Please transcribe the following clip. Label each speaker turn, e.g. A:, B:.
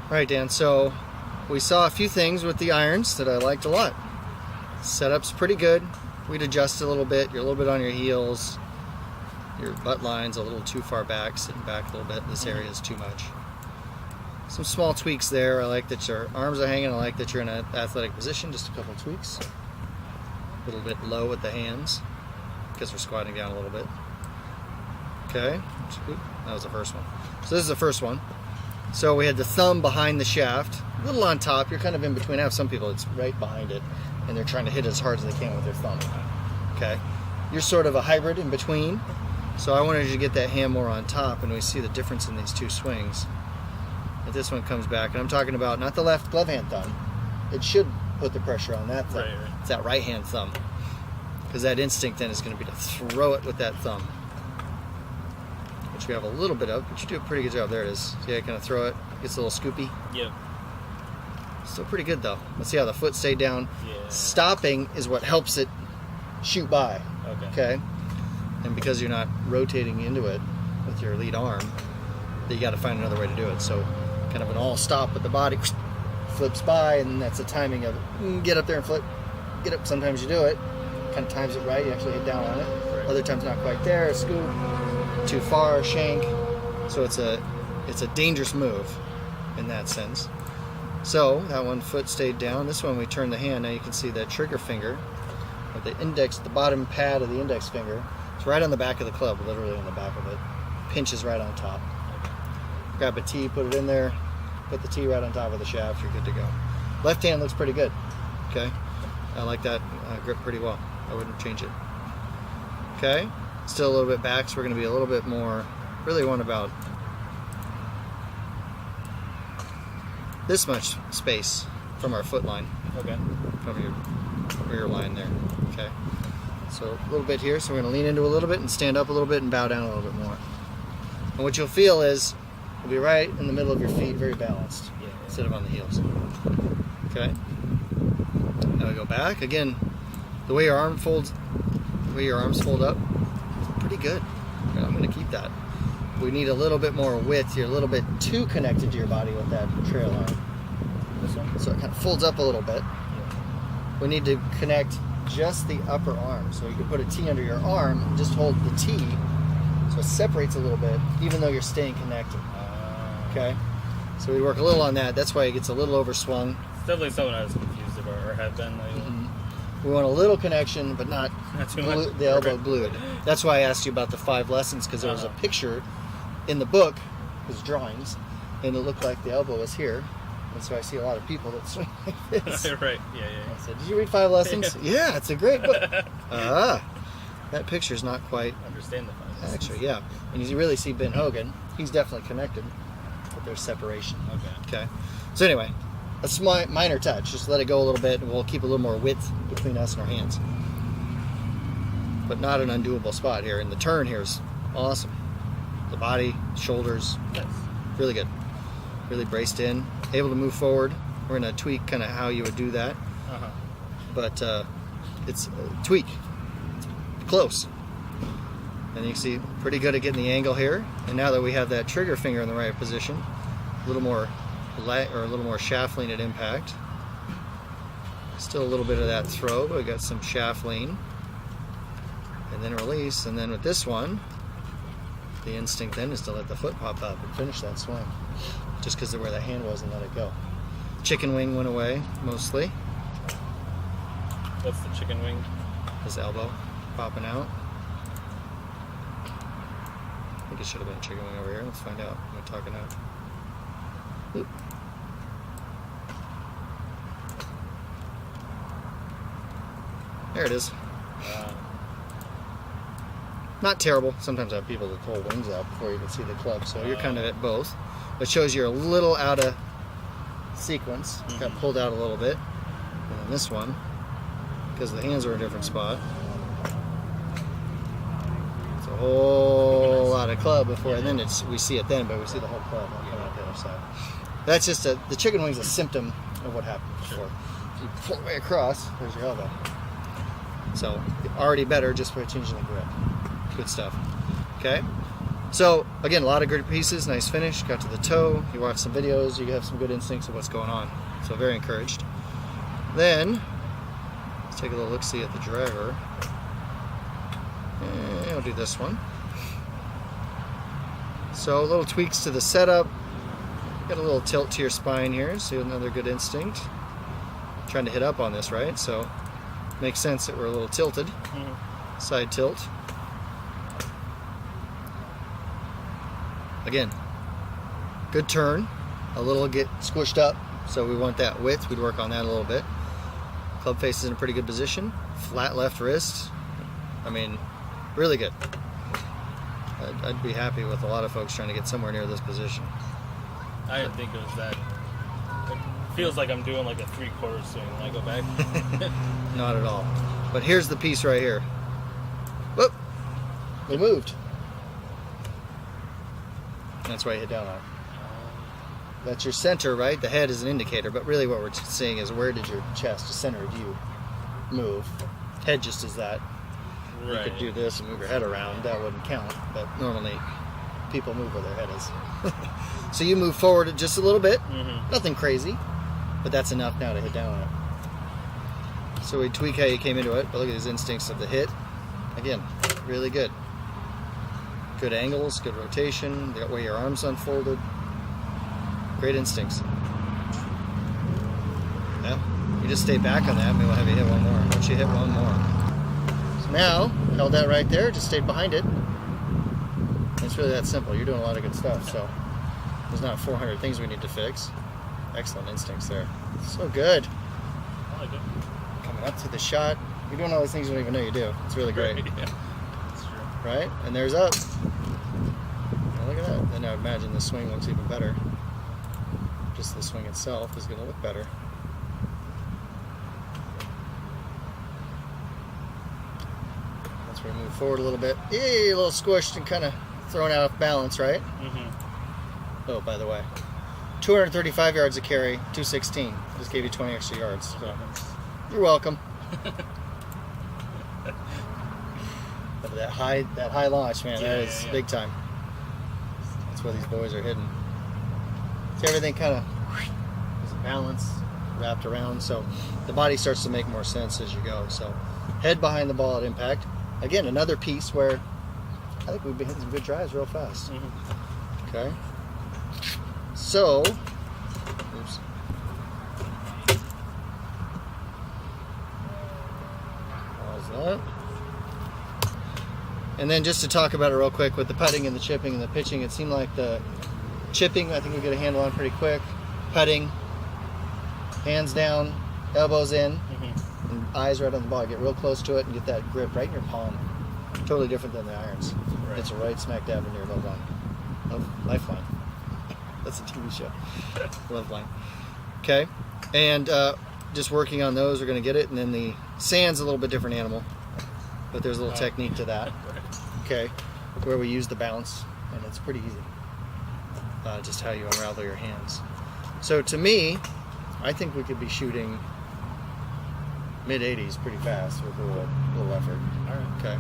A: All right, Dan, so we saw a few things with the irons that I liked a lot. Setup's pretty good. We'd adjust a little bit. You're a little bit on your heels. Your butt line's a little too far back, sitting back a little bit. This area is too much. Some small tweaks there. I like that your arms are hanging. I like that you're in an athletic position. Just a couple tweaks. A little bit low with the hands because we're squatting down a little bit. Okay, that was the first one. So this is the first one. So we had the thumb behind the shaft, a little on top. You're kind of in between. I have some people it's right behind it, and they're trying to hit it as hard as they can with their thumb. Okay, you're sort of a hybrid in between. So I wanted you to get that hand more on top, and we see the difference in these two swings. But this one comes back, and I'm talking about not the left glove hand thumb. It should put the pressure on that thumb. Right. It's that right hand thumb, because that instinct then is going to be to throw it with that thumb, which we have a little bit of, but you do a pretty good job. There it is. See how I kind of throw it? Gets a little scoopy.
B: Yep.
A: Still pretty good though. Let's see how the foot stayed down.
B: Yeah.
A: Stopping is what helps it shoot by. Okay. And because you're not rotating into it with your lead arm, you got to find another way to do it. So kind of an all stop with the body flips by, and that's the timing of it. Get up there and flip. Get up. Sometimes you do it. Kind of times it right. You actually hit down on it. Right. Other times not quite there. Scoop. Too far. Shank. So it's a dangerous move in that sense. So that one foot stayed down. This one we turned the hand. Now you can see that trigger finger, or the index, the bottom pad of the index finger. It's right on the back of the club, literally on the back of it. Pinches right on top. Grab a tee, put it in there, put the tee right on top of the shaft, you're good to go. Left hand looks pretty good. Okay, I like that grip pretty well. I wouldn't change it. Okay, still a little bit back, so we're going to be a little bit more, really want about this much space from our foot line.
B: Okay.
A: From your rear line there. Okay. So a little bit here, so we're going to lean into a little bit and stand up a little bit and bow down a little bit more. And what you'll feel is you'll be right in the middle of your feet, very balanced, instead of on the heels. Okay. Now we go back again. The way your arms fold up, pretty good. I'm going to keep that. We need a little bit more width. You're a little bit too connected to your body with that trail arm. This one. So it kind of folds up a little bit. We need to connect just the upper arm. So you can put a T under your arm and just hold the T so it separates a little bit, even though you're staying connected. Okay? So we work a little on that. That's why it gets a little overswung.
B: It's definitely something I was confused about, or have been lately.
A: We want a little connection, but not
B: too much.
A: The elbow glued. That's why I asked you about the 5 lessons, because there was a picture in the book, it was drawings, and it looked like the elbow was here. And so I see a lot of people that swing like this.
B: Right, yeah.
A: I said, did you read 5 lessons? Yeah, it's a great book. That picture's not quite...
B: Understand the 5 lessons.
A: Actually, yeah. And you really see Ben Hogan. He's definitely connected, but there's separation. Okay. So anyway, a minor touch. Just let it go a little bit, and we'll keep a little more width between us and our hands. But not an undoable spot here. And the turn here is awesome. The body, shoulders, really good. Really braced in, able to move forward. We're going to tweak kind of how you would do that. But it's a tweak. It's close. And you can see pretty good at getting the angle here. And now that we have that trigger finger in the right position, a little more shaft lean at impact. Still a little bit of that throw, but we got some shaft lean. And then release. And then with this one, the instinct then is to let the foot pop up and finish that swing. Just because of where the hand was and let it go. Chicken wing went away, mostly.
B: What's the chicken wing?
A: His elbow popping out. I think it should have been a chicken wing over here. Let's find out. I'm talking out. Oop. There it is. Not terrible. Sometimes I have people that pull wings out before you can see the club, so you're kind of at both. It shows you're a little out of sequence. Got pulled out a little bit. And then this one, because the hands are in a different spot. It's a whole lot of club before, and then we see it then, but we see the whole club coming out the other side. That's just the chicken wing's a symptom of what happened before. If you pull it way across, there's your elbow. So already better just by changing the grip. Good stuff. Okay. So again, a lot of good pieces, nice finish, got to the toe, you watch some videos, you have some good instincts of what's going on. So very encouraged. Then, let's take a little look-see at the driver. And I'll do this one. So little tweaks to the setup. Got a little tilt to your spine here, so another good instinct. Trying to hit up on this, right? So makes sense that we're a little tilted. Side tilt. Again, good turn. A little get squished up, so we want that width. We'd work on that a little bit. Club face is in a pretty good position. Flat left wrist. I mean, really good. I'd be happy with a lot of folks trying to get somewhere near this position.
B: I didn't think it was that. It feels like I'm doing like a 3/4 swing when I go back.
A: Not at all. But here's the piece right here. Whoop! We moved. That's why you hit down on it. That's your center, right? The head is an indicator, but really what we're seeing is where did your chest, the center of you, move. Head just is that.
B: Right.
A: You could do this and move your head around. That wouldn't count, but normally people move where their head is. So you move forward just a little bit. Nothing crazy, but that's enough now to hit down on it. So we tweak how you came into it, but look at his instincts of the hit. Again, really good. Good angles, good rotation, the way your arms unfolded. Great instincts. Yeah, you just stay back on that, maybe we'll have you hit one more. Once you hit one more. So now, held that right there, just stayed behind it. It's really that simple. You're doing a lot of good stuff, so there's not 400 things we need to fix. Excellent instincts there. So good.
B: I like it.
A: Coming up to the shot. You're doing all these things you don't even know you do. It's really great.
B: Right, yeah. That's true.
A: Right? And there's up. Now look at that. Then I imagine the swing looks even better. Just the swing itself is going to look better. Once we move forward a little bit. Yay, a little squished and kind of thrown out of balance, right? Oh, by the way. 235 yards of carry, 216. Just gave you 20 extra yards. So. You're welcome. But that high launch, man, that is big time. That's where these boys are hidden. So everything kind of is a balance, wrapped around, so the body starts to make more sense as you go. So head behind the ball at impact. Again, another piece where I think we've been hitting some good drives real fast. Okay. So, oops. Pause that. And then just to talk about it real quick with the putting and the chipping and the pitching, it seemed like the chipping, I think we get a handle on pretty quick. Putting, hands down, elbows in, and eyes right on the ball. Get real close to it and get that grip right in your palm. Totally different than the irons.
B: Right.
A: It's right smack dab in your love line. Lifeline. That's a TV show. Love line. Okay, and just working on those, we're going to get it. And then the sand's a little bit different animal, but there's a little technique to that. Okay, where we use the bounce, and it's pretty easy. Just how you unravel your hands. So to me, I think we could be shooting mid-80s pretty fast with a little effort.
B: All right.
A: Okay.